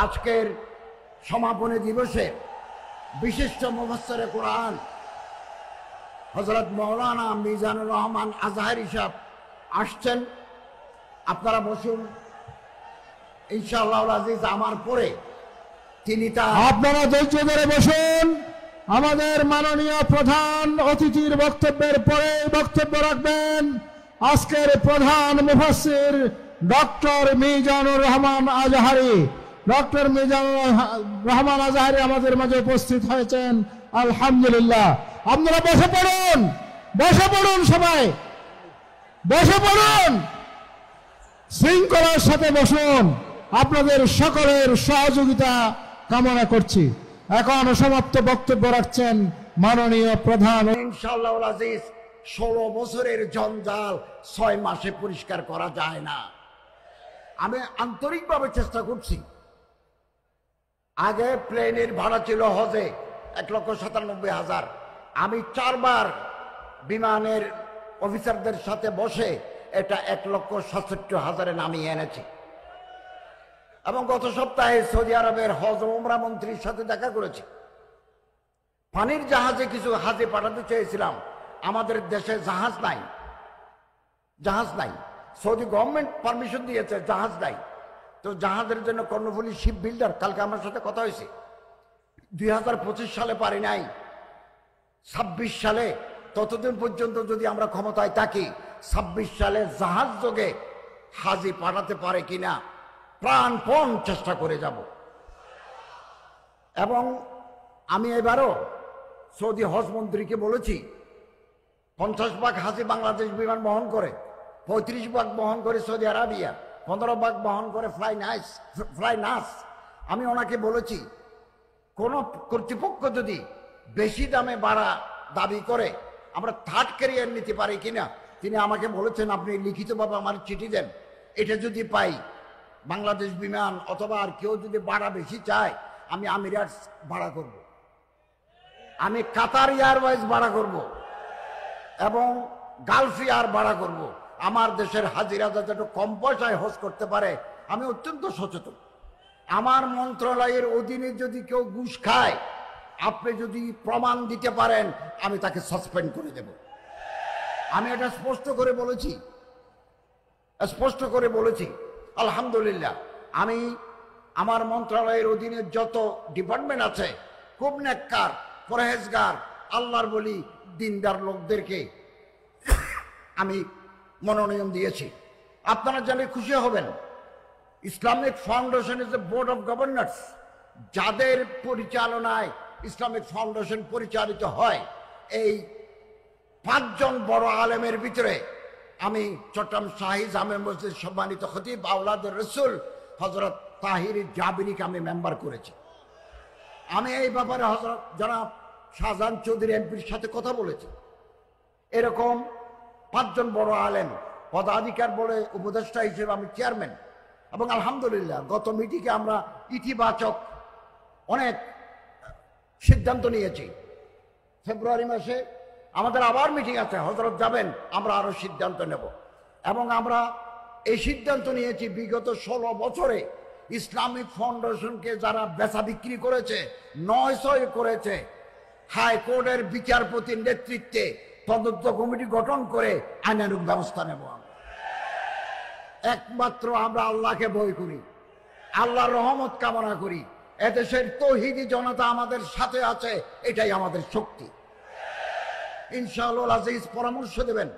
আজকের সমাপনী দিবসে বিশিষ্ট মুফাসসিরে কোরআন হযরত মাওলানা মিজানুর রহমান আজহারী সাহেব আসছেন। আপনারা বসুন ইনশাআল্লাহ আজিজ। আমার পরে তিনি আপনারা ধৈর্য ধরে বসুন। আমাদের মাননীয় প্রধান অতিথির বক্তব্যের পরে বক্তব্য রাখবেন আজকের প্রধান মুফাসসির ডক্টর মিজানুর রহমান আজহারী। ডক্টর মিজানুর রহমান আজহারী আমাদের মাঝে উপস্থিত হয়েছেন, আলহামদুলিল্লাহ। আপনারা বসে পড়ুন, বসে পড়ুন, সবাই বসে পড়ুন, শৃঙ্খলার সাথে বসুন। আপনাদের সকলের সহযোগিতা কামনা করছি। এখন সমাপ্ত বক্তব্য রাখছেন মাননীয় প্রধান। ইনশাআল্লাহ আজিজ 16 বছরের জঞ্জাল 6 মাসে পরিষ্কার করা যায় না। আমি আন্তরিকভাবে চেষ্টা করছি। আগে প্লেনের ভাড়া ছিল হজে 1,97,000। আমি 4 বার বিমানের অফিসারদের সাথে বসে এটা 1,67,000 নামিয়ে এনেছি। এবং গত সপ্তাহে সৌদি আরবের হজ ও উমরা মন্ত্রীর সাথে দেখা করেছি। পানির জাহাজে কিছু হাজি পাঠাতে চেয়েছিলাম, আমাদের দেশে জাহাজ নাই, জাহাজ নাই। সৌদি গভর্নমেন্ট পারমিশন দিয়েছে, জাহাজ নাই। তো জাহাজের জন্য কর্ণফুলী শিপ বিল্ডার কালকে আমার সাথে কথা হয়েছে। 2025 সালে পারি নাই, 26 সালে, ততদিন পর্যন্ত যদি আমরা ক্ষমতায় থাকি 26 সালে জাহাজ যোগে হাজি পাঠাতে পারে কিনা প্রাণপণ চেষ্টা করে যাব। এবং আমি এবারও সৌদি হজ মন্ত্রীকে বলেছি 50 ভাগ হাজি বাংলাদেশ বিমান বহন করে, 35 ভাগ বহন করে সৌদি আরবিয়া, 15 ভাগ বহন করে ফ্লাই নাস। আমি ওনাকে বলেছি কোন কর্তৃপক্ষ যদি বেশি দামে ভাড়া দাবি করে আমরা থার্ড ক্যারিয়ার নিতে পারি কিনা। তিনি আমাকে বলেছেন আপনি লিখিতভাবে আমার চিঠি দেন, এটা যদি পাই বাংলাদেশ বিমান অথবা আর কেউ যদি ভাড়া বেশি চায় আমি আমিরাটস ভাড়া করব, আমি কাতার এয়ারওয়েজ ভাড়া করব এবং গালফ এয়ার ভাড়া করব। আমার দেশের হাজিরা যাতে একটু কম পয়সায় হজ করতে পারে আমি অত্যন্ত সচেতন। আমার মন্ত্রণালয়ের অধীনে যদি কেউ ঘুষ খায় আপনি যদি প্রমাণ দিতে পারেন আমি তাকে সাসপেন্ড করে দেব। আমি এটা স্পষ্ট করে বলেছি, স্পষ্ট করে বলেছি। আলহামদুলিল্লাহ আমি আমার মন্ত্রণালয়ের অধীনে যত ডিপার্টমেন্ট আছে খুব নেককার, পরহেজগার, আল্লাহর বলি, দিনদার লোকদেরকে আমি মনোনয়ন দিয়েছি। আপনারা জানলে খুশি হবেন Islamic foundation is a board of governors. যাদের পরিচালনায় ইসলামিক ফাউন্ডেশন পরিচালিত হয় এই 5 জন বড় আলেমের ভিতরে আমি চট্টগ্রাম শাহী জামে মসজিদ সম্মানিত খতিব আওলাদের রসুল হযরত তাহির জাবিরিকে আমি মেম্বার করেছি। আমি এই ব্যাপারে হযরত জনাব শাহজাহান চৌধুরী এমপির সাথে কথা বলেছি। এরকম 5 জন বড় আলেম পদাধিকার বলে উপদেষ্টা হিসেবে আমি চেয়ারম্যান। এবং আলহামদুলিল্লাহ গত মিটিংয়ে আমরা ইতিবাচক অনেক সিদ্ধান্ত নিয়েছি। ফেব্রুয়ারি মাসে আমাদের আবার মিটিং আছে, হযরত যাবেন, আমরা আরো সিদ্ধান্ত নেব। এবং আমরা এই সিদ্ধান্ত নিয়েছি বিগত 16 বছরে ইসলামিক ফাউন্ডেশনকে যারা বেচা বিক্রি করেছে, 900 করেছে, হাইকোর্টের বিচারপতির নেতৃত্বে তদন্ত কমিটি গঠন করে আইনানুগ ব্যবস্থা নেব। একমাত্র আমরা আল্লাহকে ভয় করি, আল্লাহর রহমত কামনা করি। এদেশের তৌহিদি জনতা আমাদের সাথে আছে, এটাই আমাদের শক্তি। ইনশাআল্লাহ আজিজ পরামর্শ দেবেন,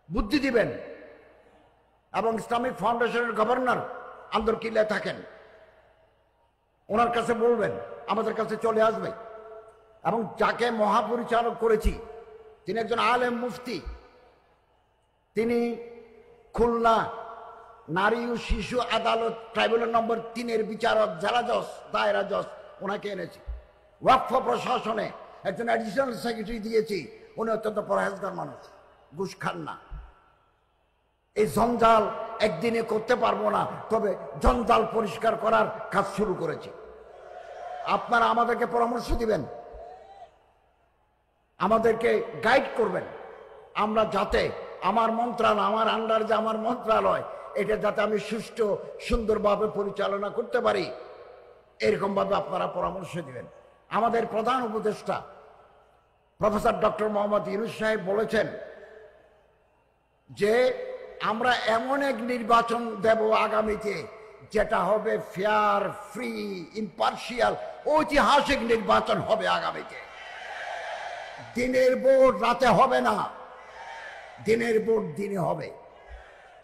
বুদ্ধি দিবেন। এবং ইসলামিক ফাউন্ডেশনের গভর্নর আন্দরকিল্লায় থাকেন, ওনার কাছে বলবেন, আমাদের কাছে চলে আসবে। এবং যাকে মহাপরিচালক করেছি তিনি একজন আলেম মুফতি, তিনি খুলনা নারী ও শিশু আদালত ট্রাইব্যুনাল নম্বর 3-এর বিচারক, জেলা জজ, দায়রা জজ, ওনাকে এনেছি। ওয়াকফ প্রশাসনে একজন অ্যাডিশনাল সেক্রেটারি দিয়েছি, উনি অত্যন্ত পরহেজগার মানুষ, ঘুষ খান না। এই জঞ্জাল একদিনে করতে পারবো না, তবে জঞ্জাল পরিষ্কার করার কাজ শুরু করেছি। আপনারা আমাদেরকে পরামর্শ দিবেন, আমাদেরকে গাইড করবেন, আমরা যাতে আমার মন্ত্রণালয়, আমার আন্ডার যে আমার মন্ত্রণালয়, এটা যাতে আমি সুষ্ঠু সুন্দরভাবে পরিচালনা করতে পারি, এরকম ভাবে আপনারা পরামর্শ দিবেন। আমাদের প্রধান উপদেষ্টা প্রফেসর ডক্টর মোহাম্মদ ইউনূস সাহেব বলেছেন যে আমরা এমন এক নির্বাচন দেব আগামীতে যেটা হবে ফেয়ার, ফ্রি, ইম্পার্শিয়াল, ঐতিহাসিক নির্বাচন হবে আগামীতে। দিনের ভোট রাতে হবে না, দিনের ভোট দিনে হবে।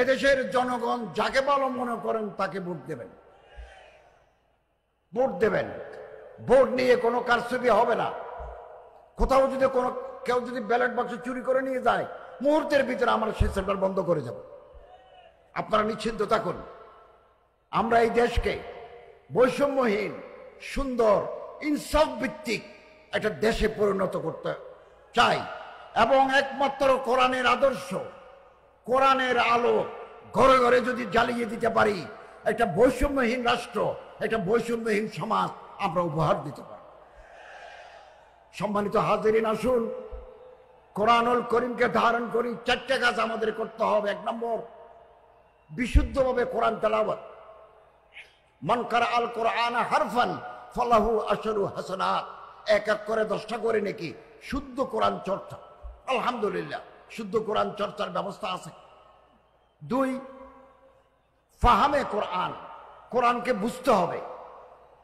এদেশের জনগণ যাকে ভালো মনে করেন তাকে ভোট দেবেন, ভোট দেবেন। ভোট নিয়ে কোনো কারচুপি হবে না। কোথাও যদি কেউ যদি ব্যালট বাক্স চুরি করে নিয়ে যায়, মুহূর্তের ভিতরে আমরা সেই সেন্টার বন্ধ করে যাব। আপনারা নিশ্চিন্ত থাকুন। আমরা এই দেশকে বৈষম্যহীন, সুন্দর, ইনসাফ ভিত্তিক একটা দেশে পরিণত করতে চাই এবং একমাত্র কোরআনের আদর্শ, কোরআনের আলো ঘরে ঘরে যদি জ্বালিয়ে দিতে পারি, একটা বৈষম্যহীন রাষ্ট্র, একটা বৈষম্যহীন সমাজ আমরা উপহার দিতে পারি। সম্মানিত হাজিরিন, আসুন কোরআনুল করিমকে ধারণ করি। 4টে কাজ আমাদের করতে হবে। 1 নম্বর, বিশুদ্ধভাবে কোরআন তেলাওয়াত। মান কারা আল কোরআন হারফান ফালাহু আশরু হাসানাত। এক এক করে 10টা করে নাকি শুদ্ধ কোরআন চর্চা। আলহামদুলিল্লাহ, শুদ্ধ কোরআন চর্চার ব্যবস্থা আছে। 2, ফাহামে কোরআন। কোরআনকে বুঝতে হবে।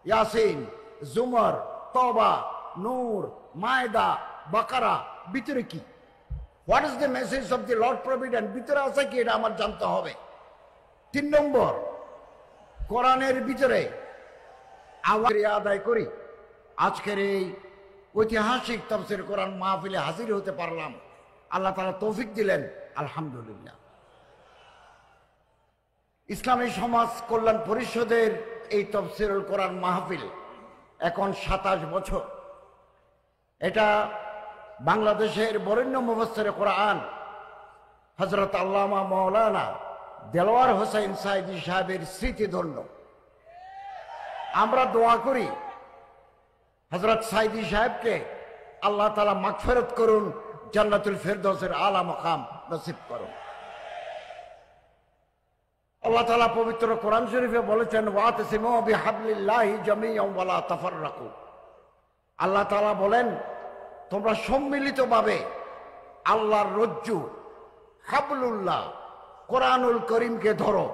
ইয়াসিন, জুমর, তওবা, নূর, মায়দা, বাকারা, ভিতরে কি, what is the message of the Lord provident, ভিতরে আছে কি, এটা আমার জানতে হবে। 3 নম্বর, কোরআনের ভিতরে আওয়াজ আদায় করি। আজকের এই ঐতিহাসিক তাফসীর কোরআন মাহফিলে হাজির হতে পারলাম, আল্লাহ তাআলা তৌফিক দিলেন, আলহামদুলিল্লাহ। ইসলামী সমাজ কল্যাণ পরিষদের এই তাফসীরুল কোরআন মাহফিল এখন 27 বছর। এটা বাংলাদেশের বরেণ্য মুফাসসিরে কোরআন হযরত আল্লামা মাওলানা দেলোয়ার হোসেন সাইদি সাহেবের স্মৃতিধন্য। আমরা দোয়া করি হযরত সাইদি সাহেবকে আল্লাহ তাআলা মাগফিরাত করুন, জান্নাতুল ফেরদৌসের আলা মাকাম নসিব করুন। আল্লাহ তাআলা পবিত্র কোরআন শরীফে বলেছেন, ওয়াতাসিমু বিহাবলিল্লাহি জামিআন ওয়া লা তাফাররাকু। আল্লাহ তাআলা বলেন, তোমরা সম্মিলিতভাবে আল্লাহর রজ্জু হাবলুল্লাহ কোরআনুল করিমকে ধরো,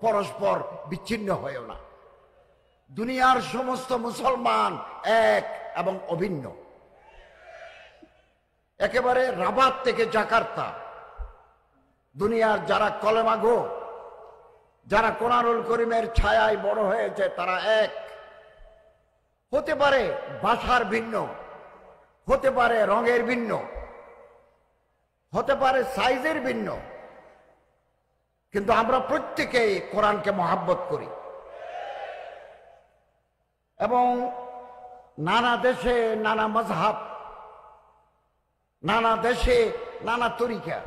পরস্পর বিচ্ছিন্ন হয়েও না। দুনিয়ার সমস্ত মুসলমান এক এবং অভিন্ন। একেবারে রাবাত থেকে জাকার্তা, দুনিয়ার যারা কলেমাগো, যারা কোরআনুল করিমের ছায়ায় বড় হয়েছে, তারা এক। হতে পারে ভাষার ভিন্ন, হতে পারে রঙের ভিন্ন, হতে পারে সাইজের ভিন্ন, কিন্তু আমরা প্রত্যেকেই কোরআনকে মহাব্বত করি। এবং নানা দেশে নানা মাযহাব, নানা দেশে নানা তরিকা।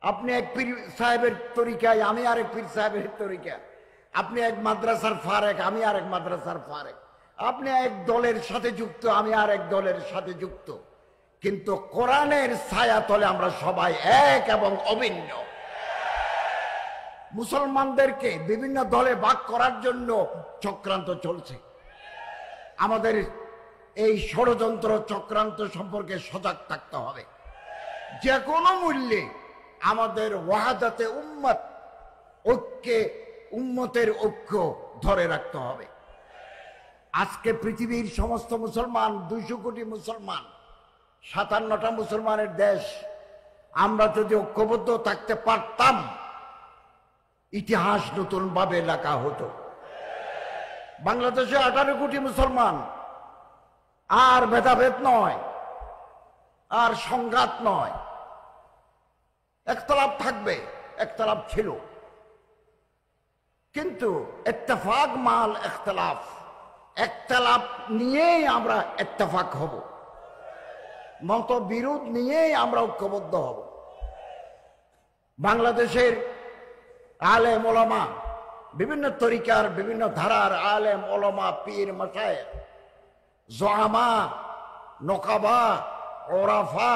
আপনি এক পীর সাহেবের তরিকায়, আমি আরেক পীর সাহেবের তরিকা। আপনি এক মাদ্রাসার ফারেক, আমি আরেক মাদ্রাসার ফারেক। আপনি এক দলের সাথে যুক্ত, আমি আর এক দলের সাথে যুক্ত, কিন্তু কোরআনের ছায়া তলে আমরা সবাই এক এবং অভিন্ন। মুসলমানদেরকে বিভিন্ন দলে ভাগ করার জন্য চক্রান্ত চলছে। আমাদের এই ষড়যন্ত্র চক্রান্ত সম্পর্কে সজাগ থাকতে হবে। যে কোনো মূল্যে আমাদের ওয়াহাদাতে উম্মত, ঐক্যে উম্মতের ঐক্য ধরে রাখতে হবে। আজকে পৃথিবীর সমস্ত মুসলমান, 200 কোটি মুসলমান, 57টা মুসলমানের দেশ। আমরা যদি ঐক্যবদ্ধ থাকতে পারতাম, ইতিহাস নতুন ভাবে লেখা হতো। বাংলাদেশে 18 কোটি মুসলমান, আর ভেদাভেদ নয়, আর সংঘাত নয়। একতলাপ থাকবে, একতলাপ ছিল, কিন্তু ইত্তেফাক মাল ইখতিলাফ, একতলাপ নিয়েই আমরা ইত্তেফাক হব, মতবিরোধ নিয়েই আমরা ঐক্যবদ্ধ হব। বাংলাদেশের আলেম ওলামা, বিভিন্ন তরিকার বিভিন্ন ধারার আলেম ওলামা, পীর মাশায়েখ, জুআমা, নকাবা, ওরাফা,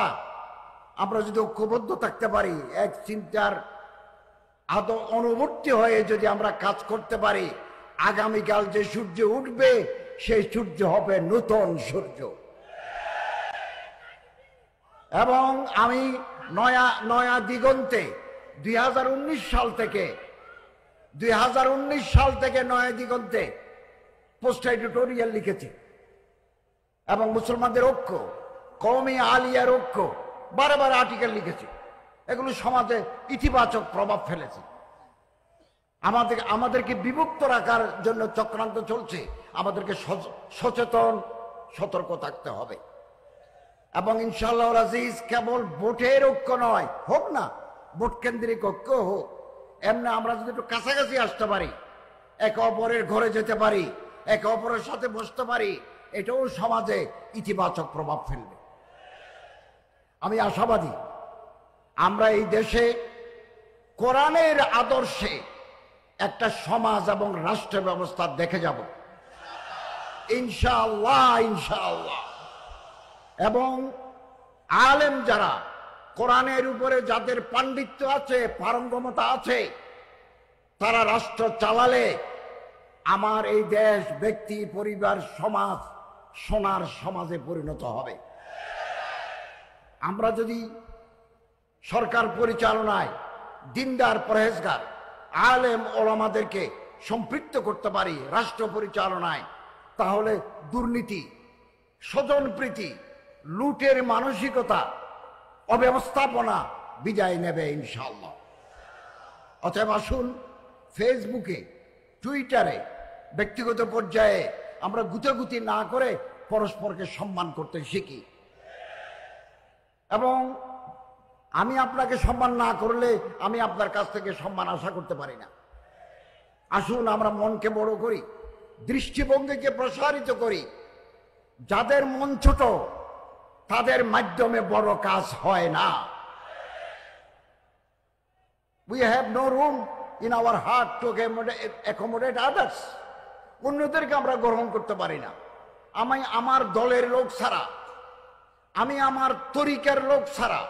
আমরা যদি ঐক্যবদ্ধ থাকতে পারি, এক চিন্তার আদৌ অনুবর্তী হয়ে যদি আমরা কাজ করতে পারি, আগামীকাল যে সূর্য উঠবে সেই সূর্য হবে নতুন সূর্য। এবং আমি নয়া দিগন্তে 2019 সাল থেকে নয়া দিগন্তে পোস্ট এডিটোরিয়াল লিখেছি এবং মুসলমানদের ঐক্য, কওমি আলিয়ার ঐক্য, বারবার আর্টিকেল লিখেছি। এগুলো সমাজে ইতিবাচক প্রভাব ফেলেছে। আমাদেরকে বিভক্ত রাখার জন্য চক্রান্ত চলছে। আমাদেরকে সচেতন, সতর্ক থাকতে হবে। এবং ইনশাআল্লাহ আজিজ, কেবল ভোটের ঐক্য নয়, হোক না ভোট কেন্দ্রিক ঐক্য হোক, এমনি আমরা যদি একটু কাছাকাছি আসতে পারি, একে অপরের ঘরে যেতে পারি, একে অপরের সাথে বসতে পারি, এটাও সমাজে ইতিবাচক প্রভাব ফেলবে। আমি আশাবাদী আমরা এই দেশে কোরআনের আদর্শে একটা সমাজ এবং রাষ্ট্র ব্যবস্থা দেখে যাব ইনশাআল্লাহ, ইনশাআল্লাহ। এবং আলেম যারা, কোরআনের উপরে যাদের পাণ্ডিত্য আছে, পারঙ্গমতা আছে, তারা রাষ্ট্র চালালে আমার এই দেশ, ব্যক্তি, পরিবার, সমাজ সোনার সমাজে পরিণত হবে। আমরা যদি সরকার পরিচালনায় দিনদার, পরহেজগার, আলেম ওলামাদেরকে সম্পৃক্ত করতে পারি রাষ্ট্র পরিচালনায়, তাহলে দুর্নীতি, স্বজনপ্রীতি, লুটের মানসিকতা, অব্যবস্থাপনা বিদায় নেবে ইনশাআল্লাহ। অতএব আসুন ফেসবুকে, টুইটারে, ব্যক্তিগত পর্যায়ে আমরা গুতাগুতি না করে পরস্পরকে সম্মান করতে শিখি। এবং আমি আপনাকে সম্মান না করলে আমি আপনার কাছ থেকে সম্মান আশা করতে পারি না। আসুন আমরা মনকে বড় করি, দৃষ্টিভঙ্গিকে প্রসারিত করি। যাদের মন ছোট তাদের মাধ্যমে বড় কাজ হয় না। We have no room in our heart to accommodate others. অন্যদেরকে আমরা গ্রহণ করতে পারি না। আমি আমার দলের লোক ছাড়া, আমি আমার তরিকার লোক ছাড়া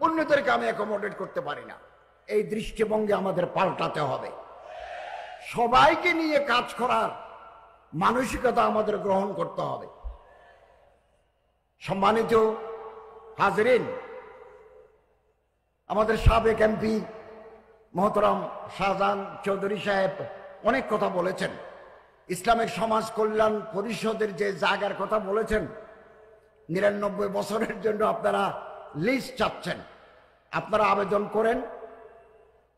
অন্যদেরকে আমি অ্যাকোমোডেট করতে পারি না। এই দৃষ্টিভঙ্গি আমাদের পাল্টাতে হবে। সবাইকে নিয়ে কাজ করার মানসিকতা আমাদের গ্রহণ করতে হবে। সম্মানিত হাজরিন, আমাদের সাবেক এমপি মহতরম শাহজাহান চৌধুরী সাহেব অনেক কথা বলেছেন। ইসলামিক সমাজ কল্যাণ পরিষদের যে জায়গার কথা বলেছেন, 99 বছরের জন্য আপনারা লিস্ট চাচ্ছেন, আপনারা আবেদন করেন।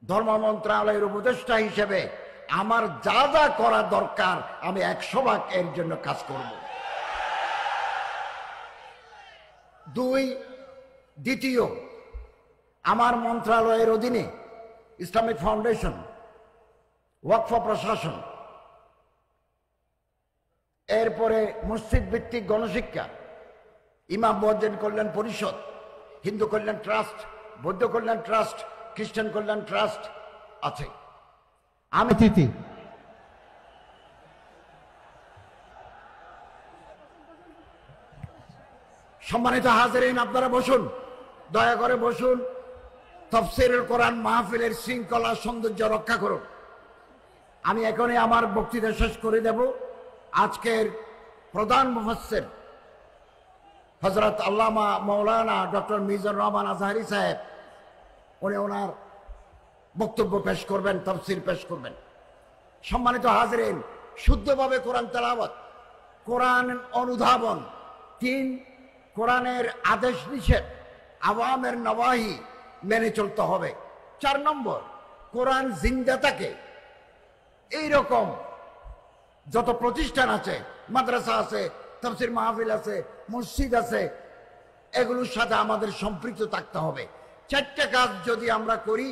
ধর্ম মন্ত্রণালয়ের উপদেষ্টা হিসেবে আমার যা যা করা দরকার আমি 100 এর জন্য কাজ করব। দ্বিতীয়, আমার মন্ত্রণালয়ের অধীনে ইসলামিক ফাউন্ডেশন, ওয়াকফ প্রশাসন, এরপরে মসজিদ ভিত্তিক গণশিক্ষা, ইমাম মুয়াজ্জিন কল্যাণ পরিষদ, হিন্দু কল্যাণ ট্রাস্ট, বৌদ্ধ কল্যাণ ট্রাস্ট, খ্রিস্টান কল্যাণ ট্রাস্ট আছে। আমি সম্মানিত হাজিরিন, আপনারা বসুন, দয়া করে বসুন। তাফসীরুল কোরআন মাহফিলের শৃঙ্খলা সৌন্দর্য রক্ষা করুন। আমি এখনই আমার বক্তৃতা শেষ করে দেব। আজকের প্রধান মুফাসসির হযরত আল্লামা মাওলানা ডক্টর মিজানুর রহমান আজহারী সাহেব, উনি ওনার বক্তব্য পেশ করবেন, তাফসীর পেশ করবেন। সম্মানিত হাজিরিন, শুদ্ধভাবে কোরআন তেলাওয়াত, কোরআন অনুধাবন, 3 কোরআনের আদেশ নিষেধ, আওয়ামের নওয়াহি মেনে চলতে হবে। 4 নম্বর, কোরআন জিন্দা থাকে। এইরকম যত প্রতিষ্ঠান আছে, মাদ্রাসা আছে, তাফসীর মাহফিল আছে, মসজিদ আছে, এগুলোর সাথে আমাদের সম্পৃক্ত থাকতে হবে। 4টা কাজ যদি আমরা করি,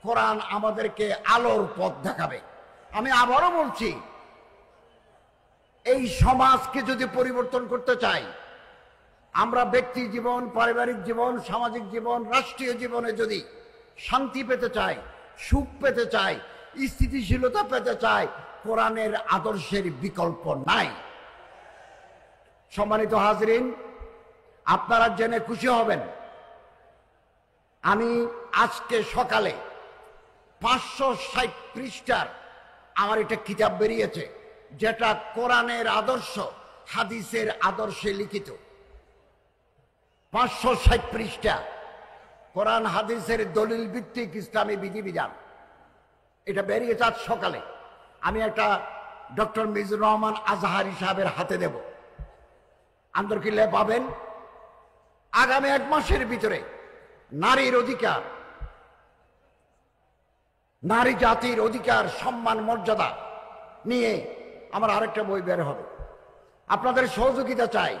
কোরআন আমাদেরকে আলোর পথ দেখাবে। আমি আবারও বলছি, এই সমাজকে যদি পরিবর্তন করতে চাই, আমরা ব্যক্তি জীবন, পারিবারিক জীবন, সামাজিক জীবন, রাষ্ট্রীয় জীবনে যদি শান্তি পেতে চাই, সুখ পেতে চাই, স্থিতিশীলতা পেতে চাই, কোরআনের আদর্শের বিকল্প নাই। সম্মানিত হাজরিন, আপনারা জেনে খুশি হবেন, আমি আজকে সকালে 560 পৃষ্ঠার আমার একটা কিতাব বেরিয়েছে, যেটা কোরআনের আদর্শ হাদিসের আদর্শে লিখিত। 560 পৃষ্ঠা কোরআন হাদিসের দলিল ভিত্তিক ইসলামী বিধিবিধান। এটা বেরিয়েছে আজ সকালে। আমি একটা ডক্টর মিজানুর রহমান আজহারী সাহেবের হাতে দেব, আন্দরকিল্লায় পাবেন। আগামী 1 মাসের ভিতরে নারীর অধিকার, নারী জাতির অধিকার, সম্মান, মর্যাদা নিয়ে আমার আরেকটা বই বের হবে। আপনাদের সহযোগিতা চাই।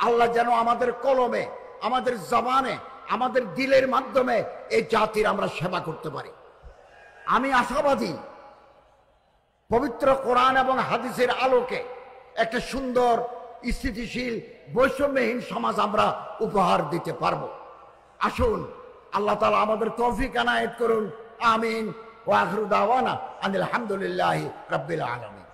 আল্লাহ যেন আমাদের কলমে, আমাদের জবানে, আমাদের দিলের মাধ্যমে এই জাতির আমরা সেবা করতে পারি। আমি আশাবাদী পবিত্র কোরআন এবং হাদিসের আলোকে একটা সুন্দর, স্থিতিশীল, বৈষম্যহীন সমাজ আমরা উপহার দিতে পারবো। আসুন, আল্লাহ তাআলা আমাদের তৌফিক আনায়েত করুন। আমিন। ওয়া আখিরু দাওয়ানা আনিল হামদুলিল্লাহি রাব্বিল আলামিন।